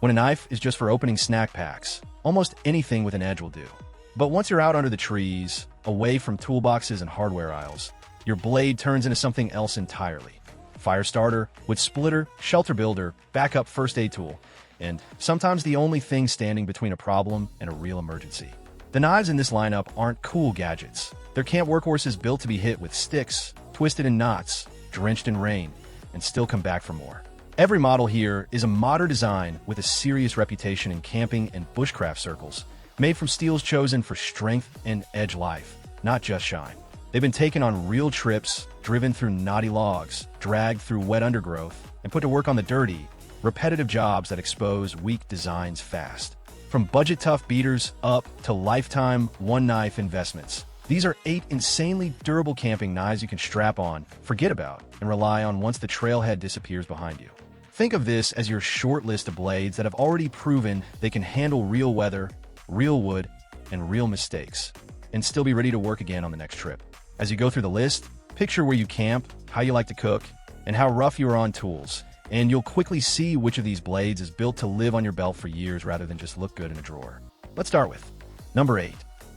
When a knife is just for opening snack packs, almost anything with an edge will do. But once you're out under the trees, away from toolboxes and hardware aisles, your blade turns into something else entirely. Fire starter, wood splitter, shelter builder, backup first aid tool, and sometimes the only thing standing between a problem and a real emergency. The knives in this lineup aren't cool gadgets. They're camp workhorses built to be hit with sticks, twisted in knots, drenched in rain, and still come back for more. Every model here is a modern design with a serious reputation in camping and bushcraft circles, made from steels chosen for strength and edge life, not just shine. They've been taken on real trips, driven through knotty logs, dragged through wet undergrowth, and put to work on the dirty, repetitive jobs that expose weak designs fast. From budget-tough beaters up to lifetime one-knife investments, these are 8 insanely durable camping knives you can strap on, forget about, and rely on once the trailhead disappears behind you. Think of this as your short list of blades that have already proven they can handle real weather, real wood, and real mistakes, and still be ready to work again on the next trip. As you go through the list, picture where you camp, how you like to cook, and how rough you are on tools, and you'll quickly see which of these blades is built to live on your belt for years rather than just look good in a drawer. Let's start with number 8.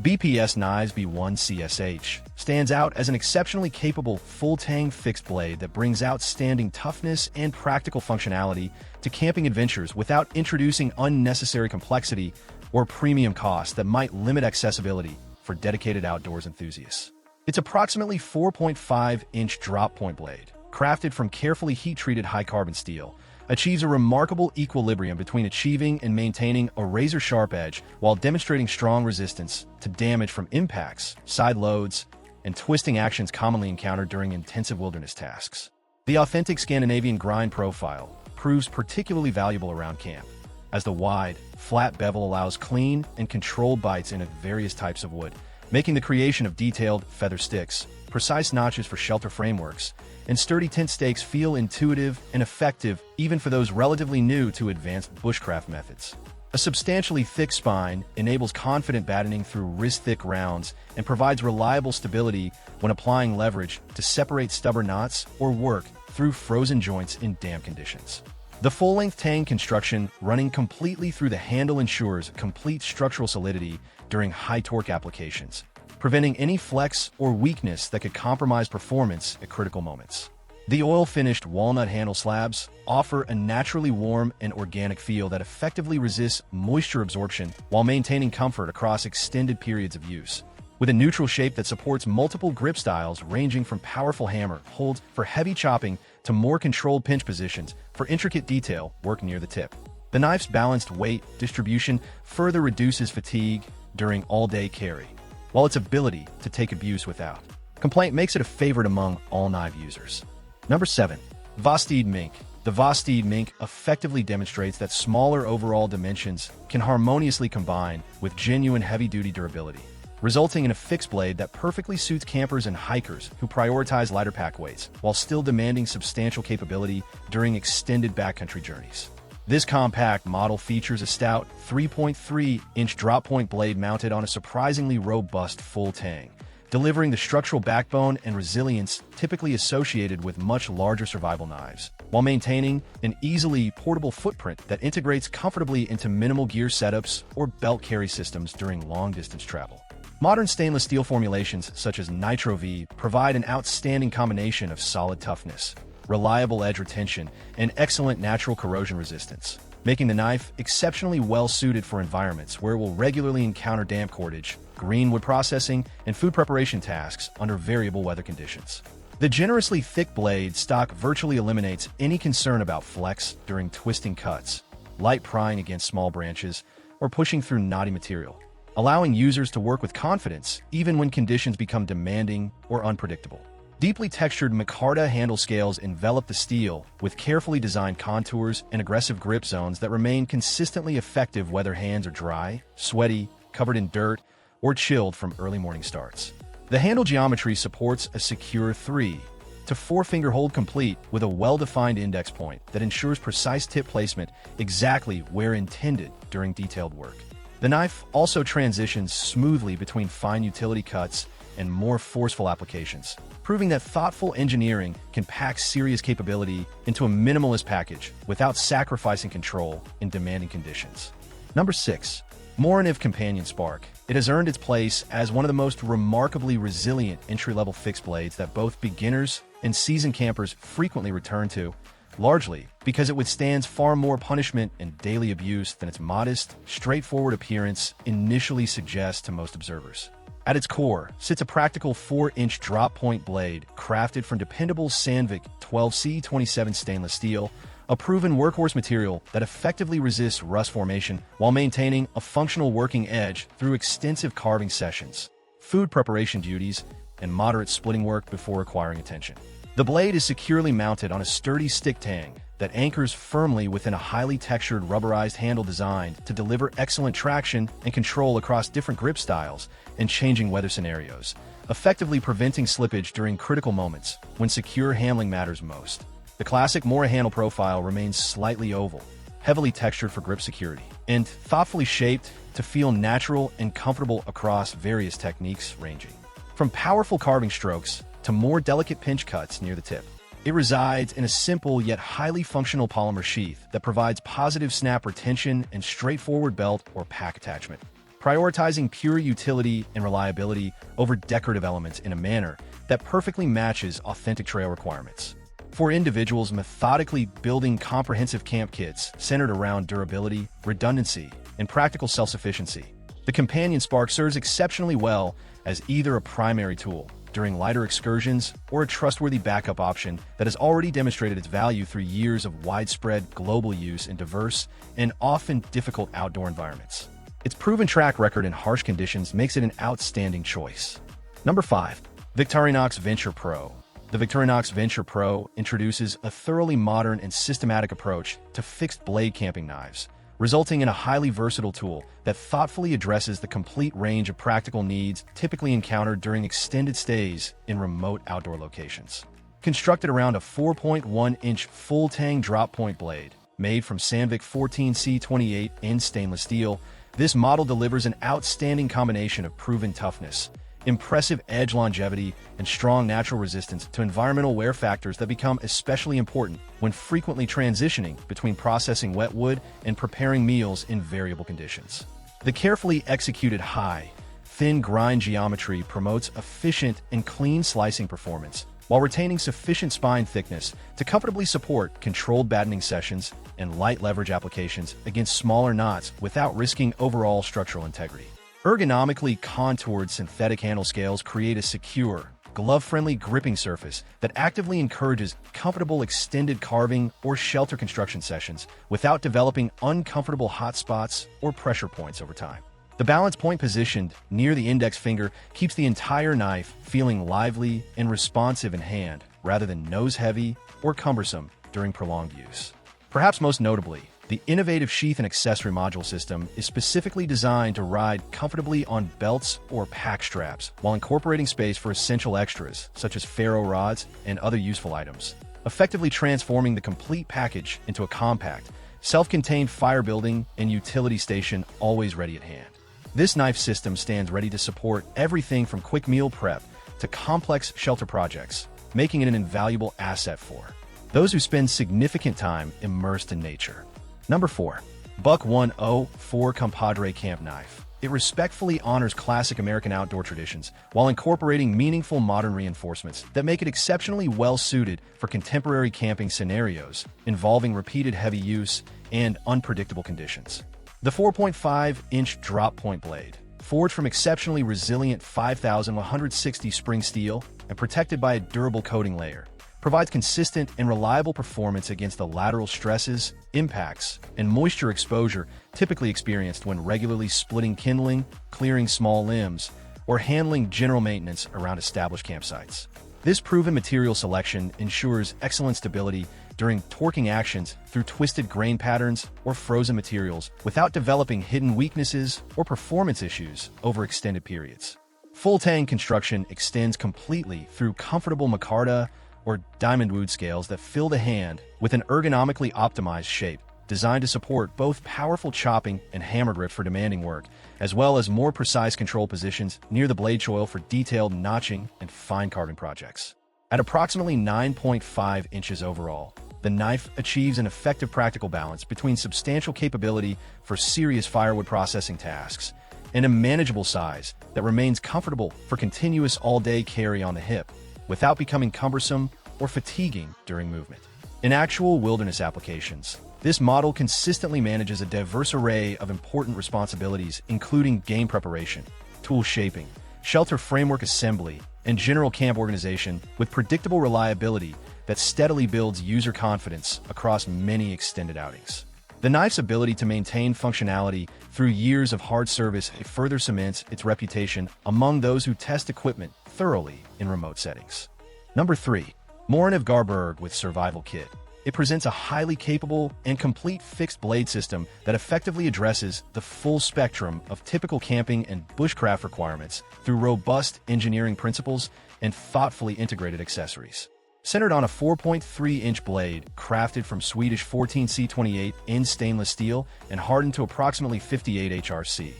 BPS Knives B1 CSH stands out as an exceptionally capable full-tang fixed blade that brings outstanding toughness and practical functionality to camping adventures without introducing unnecessary complexity or premium costs that might limit accessibility for dedicated outdoors enthusiasts. Its approximately 4.5-inch drop-point blade, crafted from carefully heat-treated high-carbon steel, achieves a remarkable equilibrium between achieving and maintaining a razor-sharp edge while demonstrating strong resistance to damage from impacts, side loads, and twisting actions commonly encountered during intensive wilderness tasks. The authentic Scandinavian grind profile proves particularly valuable around camp, as the wide, flat bevel allows clean and controlled bites into various types of wood, making the creation of detailed feather sticks, precise notches for shelter frameworks, and sturdy tent stakes feel intuitive and effective even for those relatively new to advanced bushcraft methods. A substantially thick spine enables confident battening through wrist-thick rounds and provides reliable stability when applying leverage to separate stubborn knots or work through frozen joints in damp conditions. The full-length tang construction running completely through the handle ensures complete structural solidity during high-torque applications, preventing any flex or weakness that could compromise performance at critical moments. The oil-finished walnut handle slabs offer a naturally warm and organic feel that effectively resists moisture absorption while maintaining comfort across extended periods of use. With a neutral shape that supports multiple grip styles ranging from powerful hammer holds for heavy chopping to more controlled pinch positions for intricate detail work near the tip. The knife's balanced weight distribution further reduces fatigue during all-day carry, while its ability to take abuse without complaint makes it a favorite among all knife users. Number 7. Vastid Mink. The Vastid Mink effectively demonstrates that smaller overall dimensions can harmoniously combine with genuine heavy-duty durability, resulting in a fixed blade that perfectly suits campers and hikers who prioritize lighter pack weights while still demanding substantial capability during extended backcountry journeys. This compact model features a stout 3.3-inch drop-point blade mounted on a surprisingly robust full tang, delivering the structural backbone and resilience typically associated with much larger survival knives, while maintaining an easily portable footprint that integrates comfortably into minimal gear setups or belt carry systems during long-distance travel. Modern stainless steel formulations such as Nitro V provide an outstanding combination of solid toughness, reliable edge retention, and excellent natural corrosion resistance, making the knife exceptionally well-suited for environments where it will regularly encounter damp cordage, green wood processing, and food preparation tasks under variable weather conditions. The generously thick blade stock virtually eliminates any concern about flex during twisting cuts, light prying against small branches, or pushing through knotty material, allowing users to work with confidence even when conditions become demanding or unpredictable. Deeply textured micarta handle scales envelop the steel with carefully designed contours and aggressive grip zones that remain consistently effective whether hands are dry, sweaty, covered in dirt, or chilled from early morning starts. The handle geometry supports a secure 3 to 4 finger hold complete with a well-defined index point that ensures precise tip placement exactly where intended during detailed work. The knife also transitions smoothly between fine utility cuts and more forceful applications, proving that thoughtful engineering can pack serious capability into a minimalist package without sacrificing control in demanding conditions. Number 6. Morakniv Companion Spark. It has earned its place as one of the most remarkably resilient entry-level fixed blades that both beginners and seasoned campers frequently return to, largely because it withstands far more punishment and daily abuse than its modest, straightforward appearance initially suggests to most observers. At its core sits a practical 4-inch drop-point blade crafted from dependable Sandvik 12C27 stainless steel, a proven workhorse material that effectively resists rust formation while maintaining a functional working edge through extensive carving sessions, food preparation duties, and moderate splitting work before acquiring attention. The blade is securely mounted on a sturdy stick tang that anchors firmly within a highly textured rubberized handle designed to deliver excellent traction and control across different grip styles and changing weather scenarios, effectively preventing slippage during critical moments when secure handling matters most. The classic Mora handle profile remains slightly oval, heavily textured for grip security, and thoughtfully shaped to feel natural and comfortable across various techniques ranging from powerful carving strokes to more delicate pinch cuts near the tip. It resides in a simple yet highly functional polymer sheath that provides positive snap retention and straightforward belt or pack attachment, prioritizing pure utility and reliability over decorative elements in a manner that perfectly matches authentic trail requirements. For individuals methodically building comprehensive camp kits centered around durability, redundancy, and practical self-sufficiency, the Companion Spark serves exceptionally well as either a primary tool during lighter excursions or a trustworthy backup option that has already demonstrated its value through years of widespread global use in diverse and often difficult outdoor environments. Its proven track record in harsh conditions makes it an outstanding choice. Number 5. Victorinox Venture Pro. The Victorinox Venture Pro introduces a thoroughly modern and systematic approach to fixed blade camping knives, resulting in a highly versatile tool that thoughtfully addresses the complete range of practical needs typically encountered during extended stays in remote outdoor locations. Constructed around a 4.1-inch full-tang drop-point blade made from Sandvik 14C28 in stainless steel, this model delivers an outstanding combination of proven toughness, impressive edge longevity, and strong natural resistance to environmental wear factors that become especially important when frequently transitioning between processing wet wood and preparing meals in variable conditions. The carefully executed high, thin grind geometry promotes efficient and clean slicing performance while retaining sufficient spine thickness to comfortably support controlled battening sessions and light leverage applications against smaller knots without risking overall structural integrity. Ergonomically contoured synthetic handle scales create a secure, glove-friendly gripping surface that actively encourages comfortable extended carving or shelter construction sessions without developing uncomfortable hot spots or pressure points over time. The balance point positioned near the index finger keeps the entire knife feeling lively and responsive in hand rather than nose-heavy or cumbersome during prolonged use. Perhaps most notably, the innovative sheath and accessory module system is specifically designed to ride comfortably on belts or pack straps while incorporating space for essential extras such as ferro rods and other useful items, effectively transforming the complete package into a compact, self-contained fire building and utility station always ready at hand. This knife system stands ready to support everything from quick meal prep to complex shelter projects, making it an invaluable asset for those who spend significant time immersed in nature. Number 4. Buck 104 Compadre Camp Knife. It respectfully honors classic American outdoor traditions while incorporating meaningful modern reinforcements that make it exceptionally well-suited for contemporary camping scenarios involving repeated heavy use and unpredictable conditions. The 4.5-inch drop-point blade, forged from exceptionally resilient 5,160 spring steel and protected by a durable coating layer, provides consistent and reliable performance against the lateral stresses, impacts, and moisture exposure typically experienced when regularly splitting kindling, clearing small limbs, or handling general maintenance around established campsites. This proven material selection ensures excellent stability during torquing actions through twisted grain patterns or frozen materials without developing hidden weaknesses or performance issues over extended periods. Full-tang construction extends completely through comfortable micarta or diamond wood scales that fill the hand with an ergonomically optimized shape designed to support both powerful chopping and hammer grip for demanding work, as well as more precise control positions near the blade choil for detailed notching and fine carving projects. At approximately 9.5 inches overall, the knife achieves an effective practical balance between substantial capability for serious firewood processing tasks and a manageable size that remains comfortable for continuous all-day carry on the hip, without becoming cumbersome or fatiguing during movement. In actual wilderness applications, this model consistently manages a diverse array of important responsibilities, including game preparation, tool shaping, shelter framework assembly, and general camp organization, with predictable reliability that steadily builds user confidence across many extended outings. The knife's ability to maintain functionality through years of hard service further cements its reputation among those who test equipment thoroughly in remote settings. Number 3. Morakniv Garberg with Survival Kit. It presents a highly capable and complete fixed blade system that effectively addresses the full spectrum of typical camping and bushcraft requirements through robust engineering principles and thoughtfully integrated accessories. Centered on a 4.3-inch blade crafted from Swedish 14C28 in stainless steel and hardened to approximately 58 HRC.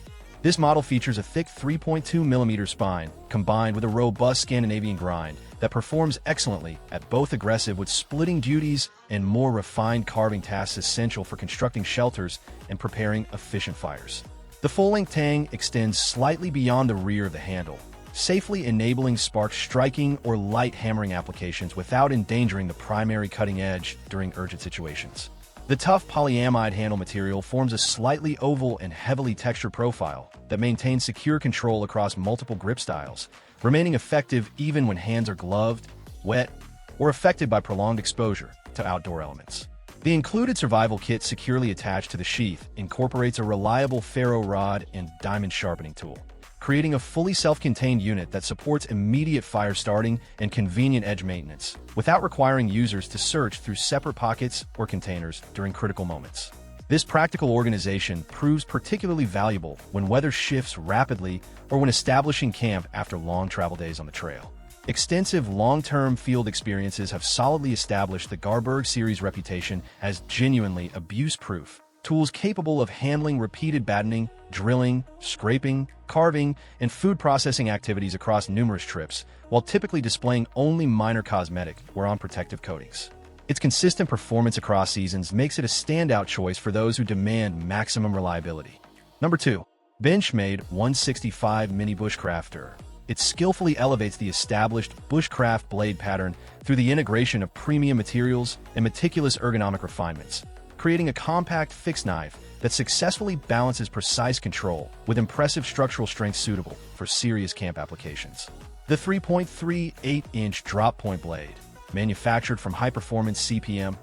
This model features a thick 3.2mm spine combined with a robust Scandinavian grind that performs excellently at both aggressive wood splitting duties and more refined carving tasks essential for constructing shelters and preparing efficient fires. The full-length tang extends slightly beyond the rear of the handle, safely enabling spark striking or light hammering applications without endangering the primary cutting edge during urgent situations. The tough polyamide handle material forms a slightly oval and heavily textured profile that maintains secure control across multiple grip styles, remaining effective even when hands are gloved, wet, or affected by prolonged exposure to outdoor elements. The included survival kit, securely attached to the sheath, incorporates a reliable ferro rod and diamond sharpening tool, creating a fully self-contained unit that supports immediate fire starting and convenient edge maintenance, without requiring users to search through separate pockets or containers during critical moments. This practical organization proves particularly valuable when weather shifts rapidly or when establishing camp after long travel days on the trail. Extensive long-term field experiences have solidly established the Garberg series' reputation as genuinely abuse-proof tools capable of handling repeated battening, drilling, scraping, carving, and food processing activities across numerous trips, while typically displaying only minor cosmetic or on-protective coatings. Its consistent performance across seasons makes it a standout choice for those who demand maximum reliability. Number 2. Benchmade 165 Mini Bushcrafter. It skillfully elevates the established Bushcraft blade pattern through the integration of premium materials and meticulous ergonomic refinements, creating a compact fixed knife that successfully balances precise control with impressive structural strength suitable for serious camp applications. The 3.38-inch drop-point blade, manufactured from high-performance CPM,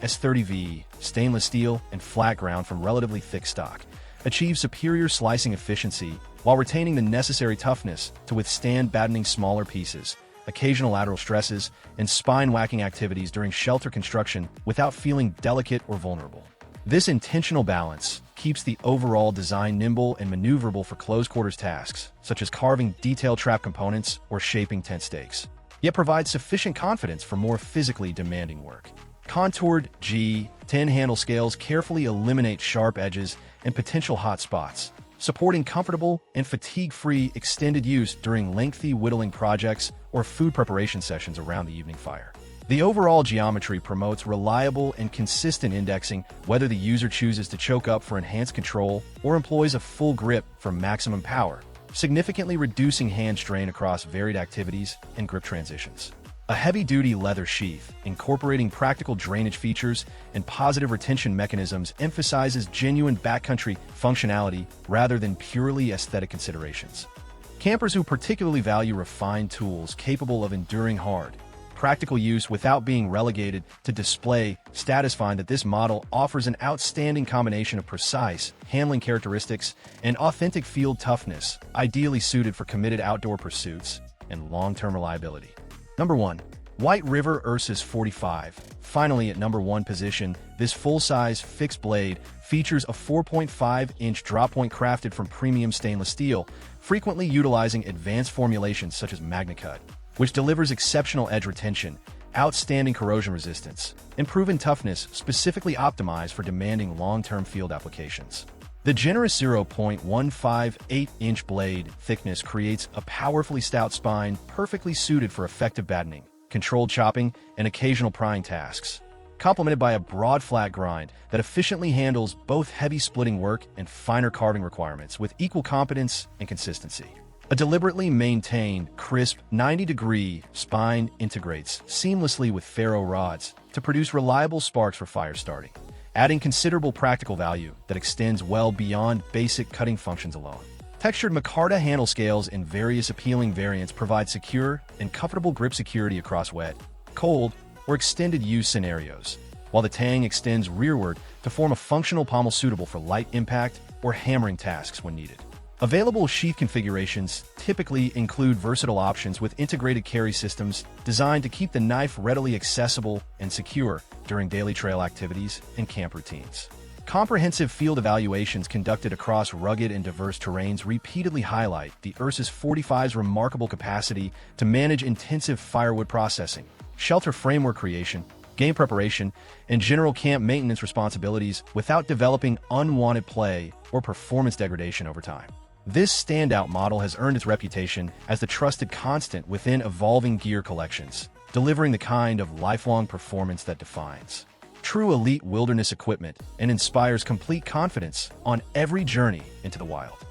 S30V, stainless steel, and flat ground from relatively thick stock, achieves superior slicing efficiency while retaining the necessary toughness to withstand battening smaller pieces, occasional lateral stresses, and spine-whacking activities during shelter construction without feeling delicate or vulnerable. This intentional balance keeps the overall design nimble and maneuverable for close-quarters tasks, such as carving detailed trap components or shaping tent stakes, yet provides sufficient confidence for more physically demanding work. Contoured G10 handle scales carefully eliminate sharp edges and potential hot spots, supporting comfortable and fatigue-free extended use during lengthy whittling projects or food preparation sessions around the evening fire. The overall geometry promotes reliable and consistent indexing, whether the user chooses to choke up for enhanced control or employs a full grip for maximum power, significantly reducing hand strain across varied activities and grip transitions. A heavy-duty leather sheath, incorporating practical drainage features and positive retention mechanisms, emphasizes genuine backcountry functionality rather than purely aesthetic considerations. Campers who particularly value refined tools capable of enduring hard, practical use without being relegated to display status find that this model offers an outstanding combination of precise handling characteristics and authentic field toughness, ideally suited for committed outdoor pursuits and long-term reliability. Number 1. White River Ursus 45. Finally, at number 1 position, this full-size fixed blade features a 4.5-inch drop point crafted from premium stainless steel, frequently utilizing advanced formulations such as MagnaCut, which delivers exceptional edge retention, outstanding corrosion resistance, and proven toughness specifically optimized for demanding long-term field applications. The generous 0.158-inch blade thickness creates a powerfully stout spine perfectly suited for effective battening, controlled chopping, and occasional prying tasks, complemented by a broad flat grind that efficiently handles both heavy splitting work and finer carving requirements with equal competence and consistency. A deliberately maintained, crisp, 90-degree spine integrates seamlessly with ferro rods to produce reliable sparks for fire starting, adding considerable practical value that extends well beyond basic cutting functions alone. Textured micarta handle scales in various appealing variants provide secure and comfortable grip security across wet, cold, or extended use scenarios, while the tang extends rearward to form a functional pommel suitable for light impact or hammering tasks when needed. Available sheath configurations typically include versatile options with integrated carry systems designed to keep the knife readily accessible and secure during daily trail activities and camp routines. Comprehensive field evaluations conducted across rugged and diverse terrains repeatedly highlight the Ursus 45's remarkable capacity to manage intensive firewood processing, shelter framework creation, game preparation, and general camp maintenance responsibilities without developing unwanted play or performance degradation over time. This standout model has earned its reputation as the trusted constant within evolving gear collections, delivering the kind of lifelong performance that defines true elite wilderness equipment and inspires complete confidence on every journey into the wild.